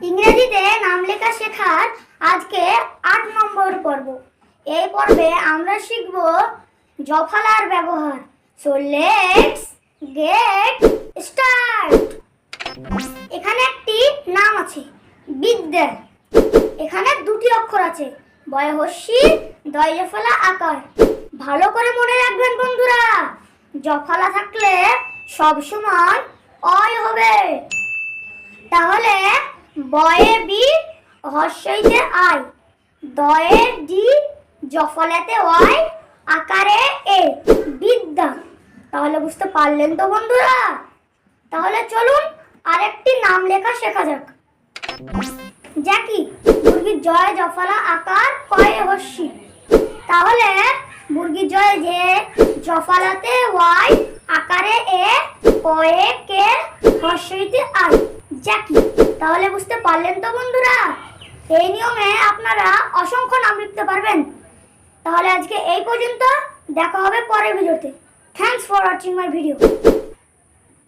ইংরেজিতে নাম লেখা শেখার আজকে ৮ নম্বর পর্ব। এই পর্বে আমরা শিখব জফলার ব্যবহার। So let's get start. এখানে একটি নাম আছে বিদ্যা। এখানে দুটি অক্ষর আছে বয় হস্যি দয় জফলা আকার। ভালো করে মনে রাখবেন বন্ধুরা, জফলা থাকলে সব সময় অয় হবে। তাহলে বয়ে বি হস্যইতে আই, দয়ে ডি জফলাতে ওয়াই আকারে এ বিদ্যা। তাহলে বুঝতে পারলেন তো বন্ধুরা? তাহলে চলুন আরেকটি নাম লেখা শেখা যাক। জ্যাকি, মুরগির জয় জফলা আকার কয়ে হস্যি। তাহলে মুরগির জয় যে জফলাতে ওয়াই আকারে এ কয়ে কে হস্যইতে আই জ্যাকি। তাহলে বুঝতে পারলেন তো বন্ধুরা? এই নিয়মে আপনারা অসংখ্য নাম লিখতে পারবেন। তাহলে আজকে এই পর্যন্ত, দেখা হবে পরের ভিডিওতে। Thanks for watching my video.